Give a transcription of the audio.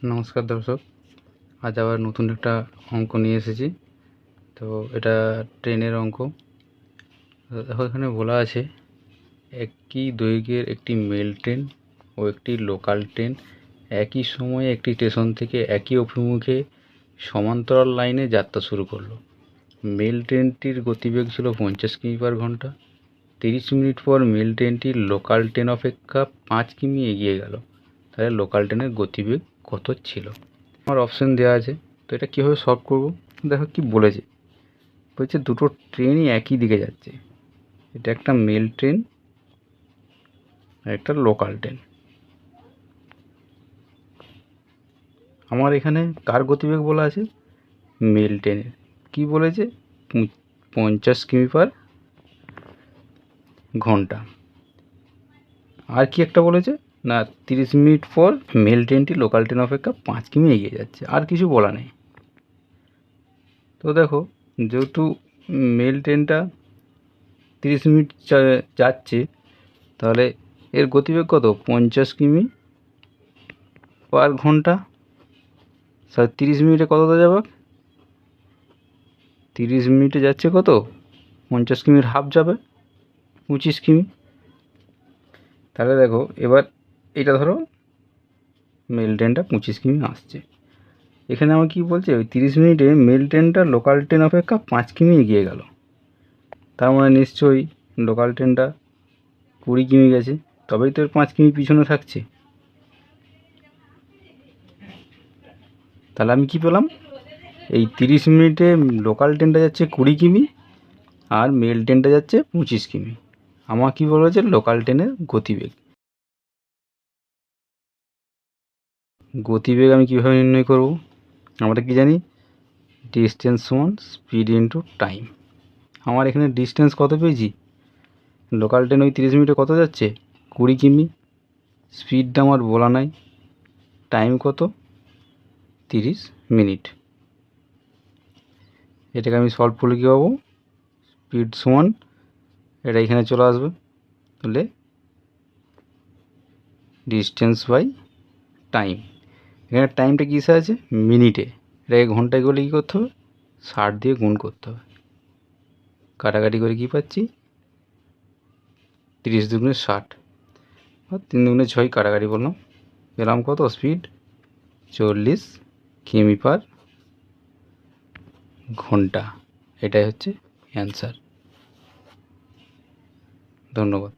নমস্কার দর্শক, আজ আবার নতুন একটা অঙ্ক নিয়ে এসেছি। তো এটা ট্রেনের অঙ্ক। দেখো, এখানে বলা আছে একই দৈর্ঘ্যের একটি মেল ট্রেন ও একটি লোকাল ট্রেন একই সময়ে একটি স্টেশন থেকে একই অভিমুখে সমান্তরাল লাইনে যাত্রা শুরু করলো। মেল ট্রেনটির গতিবেগ ছিল 50 কিমি/ঘন্টা। 30 মিনিট পর মেল ট্রেনটি লোকাল ট্রেন অপেক্ষা 5 কিমি এগিয়ে গেল। তাহলে লোকাল ট্রেনের গতিবেগ কত ছিল? আমার অপশান দেওয়া আছে। তো এটা কীভাবে সলভ করবো? দেখো কি বলেছে। বলছে দুটো ট্রেনই একই দিকে যাচ্ছে। এটা একটা মেল ট্রেন আর একটা লোকাল ট্রেন। আমার এখানে কার গতিবেগ বলা আছে? মেল ট্রেনের। কি বলেছে? 50 কিমি/ঘন্টা। আর কি একটা বলেছে না, 30 মিনিট পর মেল ট্রেনটি লোকাল ট্রেন অপেক্ষা 5 কিমি এগিয়ে যাচ্ছে। আর কিছু বলা নেই। তো দেখো, যেহেতু মেল ট্রেনটা 30 মিনিট যাচ্ছে, তাহলে এর গতিবেগ কত? 50 কিমি/ঘন্টা। 30 মিনিটে কতটা যাবে? 30 মিনিটে যাচ্ছে কত? 50 কিমির হাফ যাবে, 25 কিমি। তাহলে দেখো, এবার এটা ধরো মেল ট্রেনটা 25 কিমি আসছে। এখানে আমার কি বলছে? ওই 30 মিনিটে মেল ট্রেনটা লোকাল ট্রেন অপেক্ষা 5 কিমি এগিয়ে গেল। তার মানে নিশ্চয়ই লোকাল ট্রেনটা 20 কিমি গেছে, তবেই তো 5 কিমি পিছনে থাকছে। তাহলে আমি কি পেলাম? এই 30 মিনিটে লোকাল ট্রেনটা যাচ্ছে 20 কিমি আর মেল ট্রেনটা যাচ্ছে 25 কিমি। আমার কি বলেছে? লোকাল ট্রেনের গতিবেগ। গতিবেগ আমি কীভাবে নির্ণয় করব? আমরা কি জানি? ডিস্টেন্স সমান স্পিড ইন্টু টাইম। আমার এখানে ডিস্টেন্স কত পেয়েছি? লোকাল ট্রেন ওই 30 মিনিটে কত যাচ্ছে? 20 কিমি। স্পিডটা আমার বলা নাই। টাইম কত? 30 মিনিট। এটাকে আমি সলভ করলে কী পাবো? স্পিড সমান, এটা এখানে চলে আসবে, তাহলে ডিস্টেন্স বাই টাইম। এখানে টাইমটা কিসে আছে? মিনিটে। এটাকে ঘন্টায় করলে কী করতে হবে? 60 দিয়ে গুণ করতে হবে। কাটাকাটি করে কী পাচ্ছি? 30 দুগুণে 60 আর 3 দুগুণে 6, কাটাকাটি বললাম, পেলাম কত? স্পিড 40 কিমি/ঘন্টা। এটাই হচ্ছে অ্যান্সার। ধন্যবাদ।